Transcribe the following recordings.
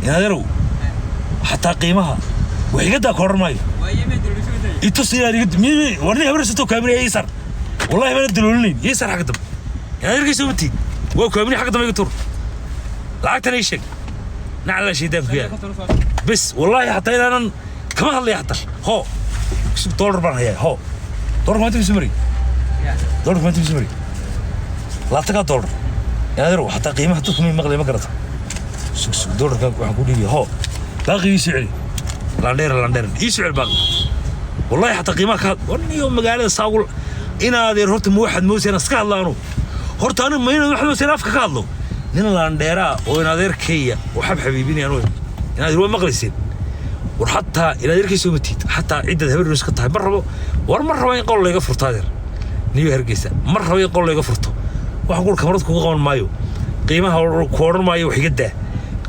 يا درو حتى قيمها وحقتها كورماي يتصل يقد مين ورني أبرز تو كاميرا يسار والله ما ندلوني يسار حق دم يا درو كيسو بتي وكاميرا حق دم يقطر لعقت أنا يشك نعلى شيء ده فيها بس والله حتى أنا كمان الله حتى هو دولار بره هي هو دولار ما تبي دولار ما تبي لا تقع دولار يا درو حتى قيمة تكون مغلي مقرطة سك دولار كان وحقول لي هو باقي يسعر لاندير يسعر باقي والله حتى قيمة كان وني يوم مقالة ساقول إن هذا رحت موحد موسى نسكه الله عنه هرت أنا ما ينو واحد موسى نافك كله لين لانديرا وإن هذا كيا وحب حبيبيني أنا إن هذا هو مغلسين وحتى إلى ذلك يسومتيت حتى عدة هبر نسكتها مرة وين قول لي قفر تاجر نيو هرجيسة مرة وين قول لي قفرته وأقول كمرتك وقون مايو قيمها كورن مايو حقده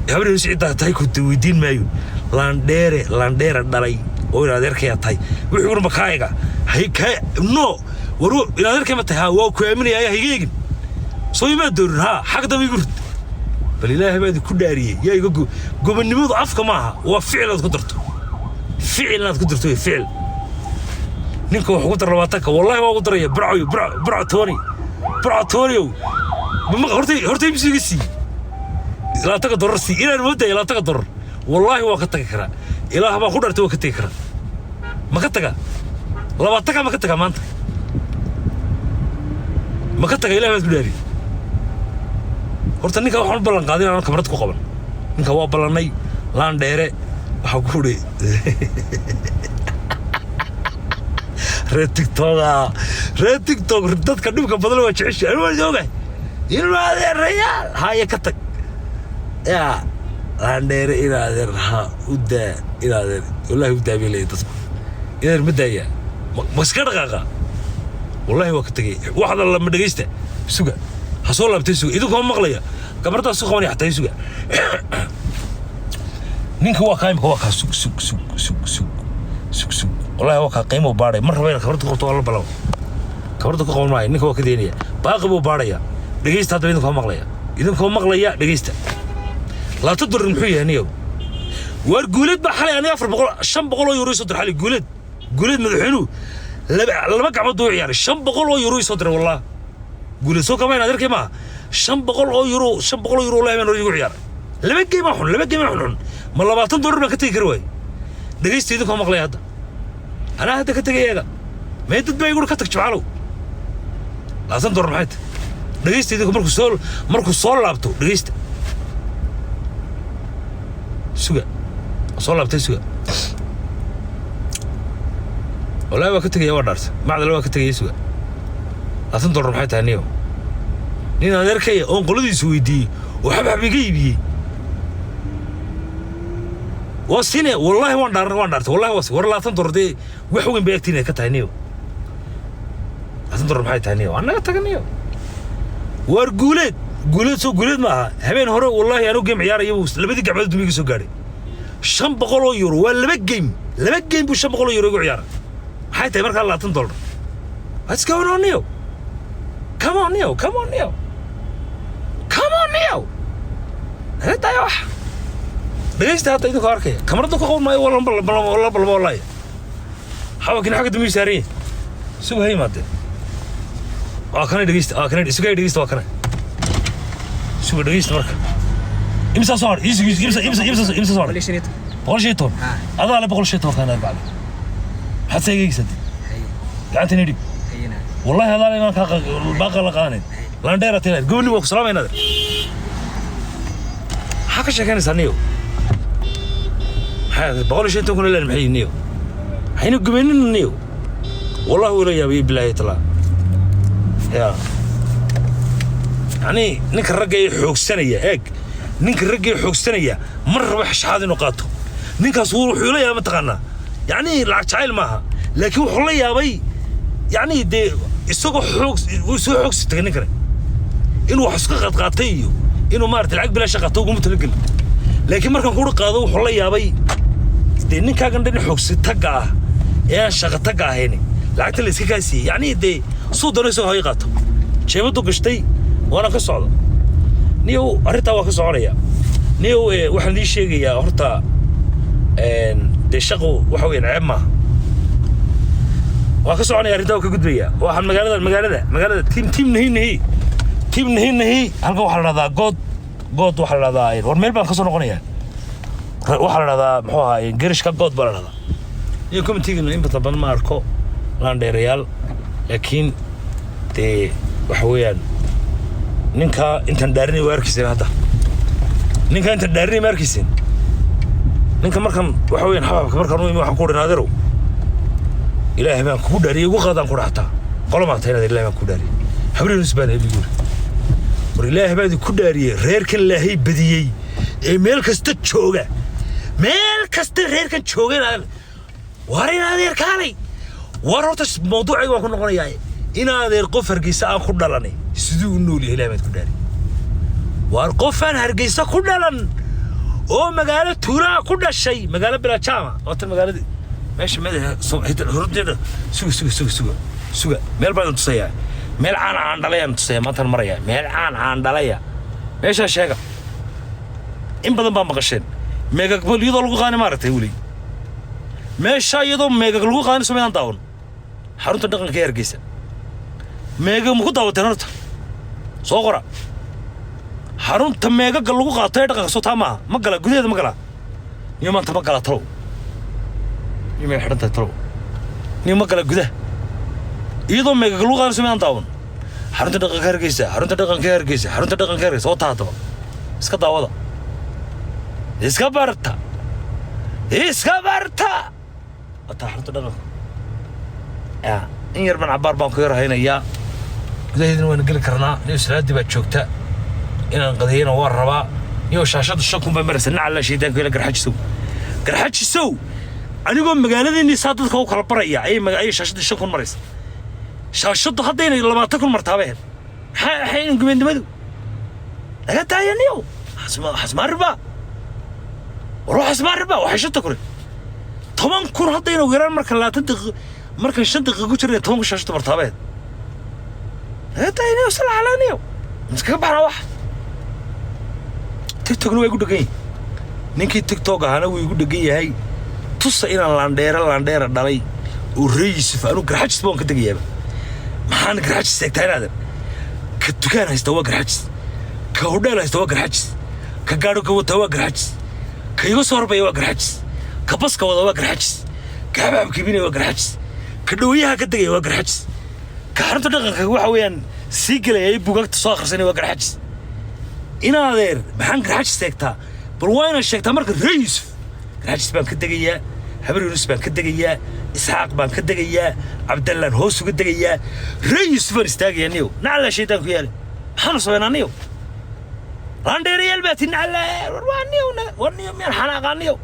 هبر نسعدها تاي كنت ويدين مايو لاندير دلي وإلى ذلك يا تاي ويقول مكايجا هي كاي نو ورو إلى ذلك ما تها وكوامني يا هيجين صوي ما دور ها حق ده يقول فلله هذا كل داريه يا يقول قوم النموذج عفك معها وفعلا قدرته فعلا قدرته فعل نينك وقدر رواتك والله ما قدر يا برع توري هرتي بسيسي لا تقدر سي الى المده لا تقدر والله وقتك كرا اله ما قدرت وقتك كرا ما كتك لواتك ما كتك ما انت ما كتك الى ما تداري horta ninka waxaan ballan qaadin aan kamarad ku qaban ninka waa ballanay laan dheere waxa ku dhig reetiktok dadka dhibka badan waa jeceshay anuu joogay ilma adeerayaal haya ka tag ya laan dheere ila adeer ha uda ila adeer wallahi uda bilay dadku idan madaya maska dhaqaqa wallahi waa ka tagay waxda la ma dhageysta suga حصل له بتسوق إذا كم مغلية كبرت السخوني حتى يسوق نينك هو قايم هو سوق والله هو قايم وباري مرة بين كبرت قرطوا الله بلاو كبرت قوم معي نينك هو كدينية باقي وبارية دقيست هذا إذا كم مغلية إذا كم مغلية دقيست لا تضر المحيي هنيو والجولد بحالي أنا أفر بقول الشم بقوله يروي صدر حالي جولد مذحينه لما قعد يعني الشم بقوله يروي صدر والله قول سو كمان هذا كمان 500 يورو 500 يورو لا من رجع عيار لما جي ما حن ما الله باطن دور ما كتير كروي دقيست يدك هم مغلي هذا أنا هذا كتير هذا ما يدد ما يقول كتك شعله لازم دور معيت دقيست يدك مركو صول لابتو دقيست سوق صول لابتو سوق ولا ما كتير يا ودارس ما عاد لو كتير يسوق لازم دور معيت هنيو نين هذا ركيه أون قلدي سويدي وحب يجيبي وصيني والله واندرت والله والله لازم دور دي وحوين بيكتيني كتهنيو لازم دور معيت هنيو أنا كتهنيو ورجولد قولت معها هبين هرو والله أنا جيم عيار يبوس لبدي قعدت بيجي سجاري 500 يورو ولا بجيم بو 500 يورو عيار حياتي مركز الله $10 what's going on Neo come on Neo هذا يا واحد بليش هذا يدك أركي كاميرتك قول ما والله حاول كنا حاجة دمي سارين سو هي مادة كنا دقيست كنا سو كنا دقيست كنا سو دقيست مرك إمسا صار إمسا صار بقول شيء تون هذا على بقول شيء تون كنا بعد حتى يجي سد قعدت ندي والله هذا اللي أنا باقي لقاني لانديرة تنا قولي وقت سلام هنا حكى شيء كان سنيو هذا بقول شيء تون كنا المحيي نيو حين قبلنا نيو والله ولا يبي بالله طلع يا يعني نك الرجال حوق سنية هيك نك الرجال حوق سنية مرة وحش هذا نقاطه نك صور حولية ما تقنا يعني العشايل معها لكن حولية بي يعني ده السوق حوق وسوق حوق ستغنكره إنه حسق قاطيه إنه مارت العقب بلا شقة توقف متلقل لكن مرة نقول قاضو حولية بي ده نك عندنا حوق ستقع يا شقة تقع هني لعقت اللي سكاسي يعني ده صوت نسوا هاي قاطه شيء ما تقشتي وأنا كصعد نيو أريتها وكصعرية نيو waxaan lii sheegayaa horta de shaqo waxa weyn ceeb ma waa ka soconaya arinta ka gudbaya waxaan magaalada team nahi halka waxa la radaa good waxa la radaa war meel baan ka soo noqonaya waxa la radaa muxuu ahaa garishka good baa la radaa iyo committee-ga in badan ma arko landheerayaal laakiin de waxa weeyaan ninka intan daarinay waarkiisa hadda ninka inta daarinay markiisin ninka markan waxa weeyaan xababka markan uu waxa ku dhinaadiro ilaahay baan ku dhaariyay ugu qaadaan ku dhaxta qolama taynada ilaahay baan ku dhaariyay habreen isbaan ay biyo war ilaahay baan ku dhaariyay reerkan ilaahay badiyay ee meel kasta jooga reerkan joogeen war in adeer kaalay war horta mawduucay waan ku noqonayaa in adeer qof hargeysa aan ku dhalanay sidoo uu nool yahay ilaahay baan ku dhaariyay war qofan hargeysa ku dhalan oo magaalo tuura ku dhashay magaalo Bilajama oo tan magaalada meesha madaxa soo hurdada suga meel baan tusaya meel aan dhalayaan tusaya maanta maraya meel aan dhalaya meesha sheega in badan baa maqasheen meega iyadoo lagu qaani maartay wali meesha iyadoo meega lagu qaani sameeyaan daawan xarunta dhaqanka hargeysa meega ma ku daawateen horta soo qora xarunta meega lagu qaatay dhaqanka soo taama ma gala gudaheeda ma gala iyo maanta ma gala talo iyo meel xiranta talo iyo ma gala gudaha iyadoo meega lagu qaani sameeyaan daawan xarunta dhaqanka hargeysa oo taataba iska daawada iska barta ata xarunta dhaqanka in yar ban cabaar baan ku yarahaynayaa gudaheedana waan gali karnaa nin salaadii baa joogta inaan qadayna waa rabaa iyo shaashada shakun baa maraysa nacala sheedaanka ila garxajisow anigoo magaaladeeni saadadka u kala baraya ay shaashada shakun maraysa shaashadu hadayna 20 kun martaabeen xayn gumendimadu laga taayaniyo xasmaarba waxay shata kore 10 kun hadayna weeraan marka 20 daqiiqo marka 5 daqiiqo ku jiray 10 kun shaashada martaabeen laga taayaniyo salaalaaniyo iska baxna wax TikTok way ku dhagan ninkii TikTok ahana way ku dhagan yahay tusa inaan landheera dhalay oo reeyis faanu garxajis baan ka tagayaba maxaan garxajis seegtaynaada ka dukaan haysta waa garxajis ka hodheel haysta waa garxajis ka gaadho ka wata waa garxajis ka iga soo harbaya waa garxajis ka baska wada waa garxajis ka habaab kibinay waa garxajis ka dhawiyaha ka tagay waa garxajis ka xarunta dhaqanka waxa weeyaan sii galayay buugagta soo akhrisanay waa garxajis inaadeer maxaan garxajis seegtaa bal waa inaan sheegtaa marka reeyis garxajis baan ka degayaa habar yunus baan ka degayaa isxaaq baan ka degayaa cabdallaan hoos uga degayaa reeyis baan istaagayaa niyow nacala sheedaan ku yaale maxaan sameynaa niyow landheerayaal baa tin nacala war niyow miyaan xanaaqaa niyow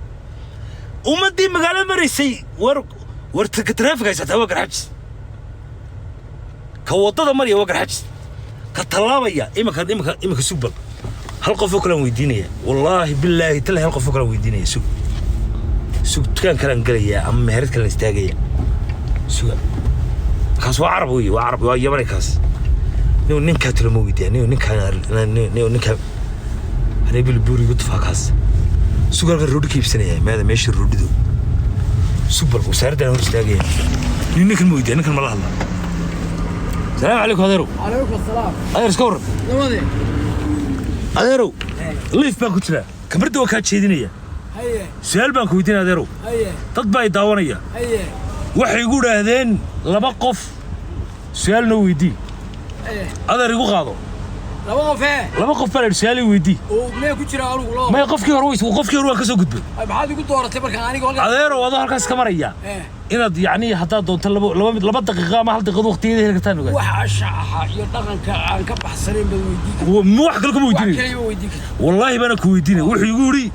ummadii magaalada maraysay war ka taraafig haysataa waa garxajis ka wadada maraya waa garxajis ka tallaabaya imika sugbal hal qof oo kale weydiinaya wallahi billahi tala hal qof oo kale weydiinaya sug tukaan kale galaya ama meherad kale istaagaya suga kaas waa carab waa yamani kaas ninka tala ma weydiiya ninka hanebil buuri ugu tufaa kaas sugalka roodhi ka iibsanaya maada meesha roodhidu sugbal wasaaraddan hor istaagaya ninkan ma weydiiya ninkan ma la hadla السلام عليكم هذيرو. عليكم السلام. هذير سكور. نماذج. هذيرو. ليف بانكو ترى. كبرت وكاد شيدينية. هيه. سؤال بانكو يدين هذيرو. هيه. تطبع الدعوانية. هيه. وحي يقول هذين لبقف سؤال نو يدي. هيه. هذا يقول هذا. لبقف إيه. لبقف فعل سؤال ويدي. وما يكون ترى أروح. ما يقف كي رويس وقف كي روح كسو قدبه. بعد يقول دورة تبر كان أنا قال. هذيرو وضع كاس كمرية. إيه. إن يعني حتى دون لما دقيقة ما حد دقيقة وقتين هيك تانو. وحش يطلع عن كب حسنين بويديك. ومو واحد لكم ويديني. ويديك. والله بنا كويديني وحي يقولي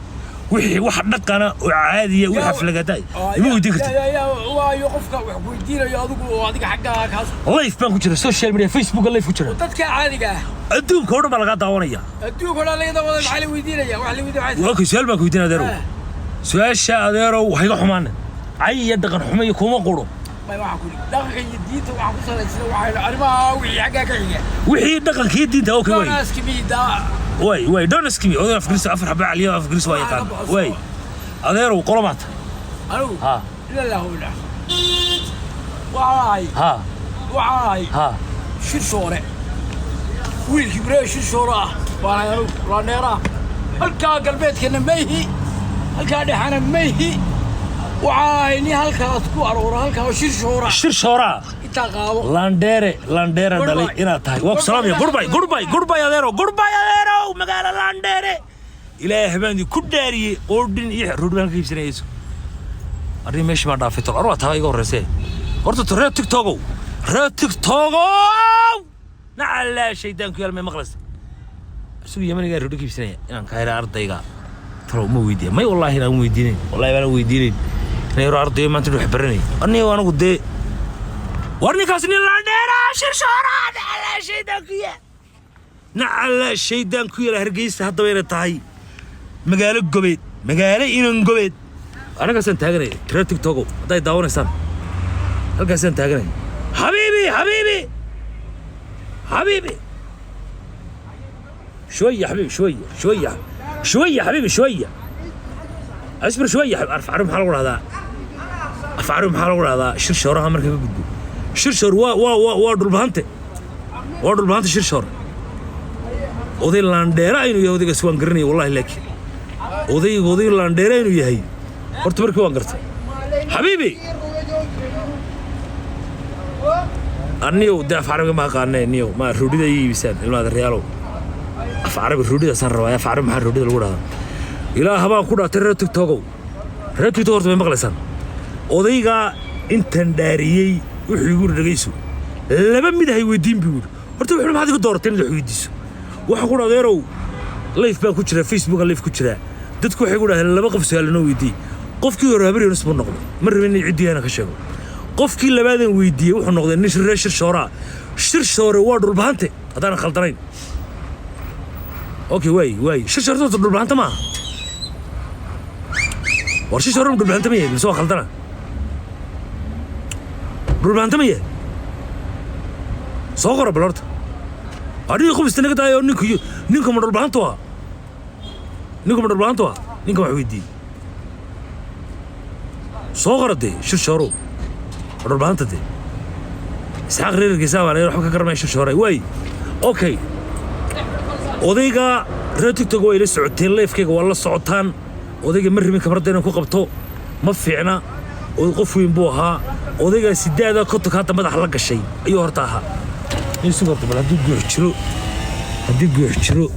وحي واحد نقنا وعادية وحفلة قداي. مو ويديك. يا ويوقفك ويدينا يا ذوق وهذيك حقها كاس. الله يفهم كتير السوشيال ميديا فيسبوك الله يفهم كتير. تذكر عادي كه. أدوم كورة بلغة دعوانية. أدوم كورة اللي يدور محل ويدينا يا محل ويدينا عادي. وأكو سؤال بقى ويدينا دارو. سؤال شاء دارو وهيك حمانة. أي يدقن حمية كوما قولو. ما يوحكولي. دقن يدين تو وحكو صار يصير وحيل أنا ما وحي حاجة كذي. وحي دقن كيدين تو كوي. ناس كبيرة واي دونسكي أنا أفكر أفرح بعليه أفكر سواء كان واي هذا هو قلمات ألو ها لا ولا وعاي ها شو صورة ويل كبرى شو صورة وانا ألو لا نرى هالكا قلبيت كنا ميهي هالكا دحنا ميهي وعايني هالكا أتكو أرورا هالكا شو صورة شير شورا إتقاو لانديرة دلي إنا تاي وقت سلام يا goodbye يا ديرو مقالة لانديرة إلى هباندي كداري أوردن رود بان كيف سنيسو أري مش ما دافت الأروع تاي يقول رسي قرط ترى تيك توكو نعلا شيطان كيال ما مخلص سو يمني غير رود كيف سنيه إن كاير أرضيقا ترى مو ويدي ما والله أنا مو ويديني والله أنا ويديني نيرو أرضي ما تروح برني أني وأنا قدي ورني كاسني لانديرة شرشورة نعلا شيطان كيال هرجيس هذا وين تاي مقالة قبيد مقالة إنن قبيد أنا كاسن تاجري ترى تيك توكو ده داون إنسان هل كاسن تاجري حبيبي شوية حبيبي شوية حبيبي شوية أصبر شوية أرفع محل هذا شرشورها مركب جدو شرشور وادر بهانته شرشور وذي لانديرة إنه يهودي كسوان قرني والله لك وذي لانديرة إنه يهي قرت مركب وانقرت حبيبي النيو ده أفعرم ما قارنه النيو ما رودي ده يبيسان الماذا ريالو أفعرم رودي ده صار رواية أفعرم محل رودي ده الورا إلى هبا كودا ترى تيك توكو تبي مغلسان odayga intan dhaariyay wuxuu igu dhageyso laba mid ay weydiin buu horta wuxuu maxaad igu doortay inuu weydiiso waxa ku dhadeerow live baa ku jira Facebook live ku jira dadku waxay ku dhahdeen laba qof su'aalna weydii qofkii hore habari inuu noqdo mar rabin in ciidiyana ka sheego qofkii labaadan weydiiyay wuxuu noqday nin shir shoora waa dhulbaante hadaan khaldanayn okay way shir shoora dhulbaante ma war shir shoora dhulbaante ma yahay soo khaldana dhulbaante ma yahay soo qora balorta adii qof istanaga taayoo ninka ma dhulbaanto ninka wax weydii soo qorade shir shooro dhulbaanta de isxaaq reerkiisa baan wax ka karmay shir shooray way okay odayga reer TikTok way la socoteen live-kayga waa la socotaan odayga marrimin kabarda inaan ku qabto ma fiicna oo qof weyn buu ahaa odayga sidaada koto ka madax la gashay ayuu horta ahaa in suuqa bal hadii guux jiro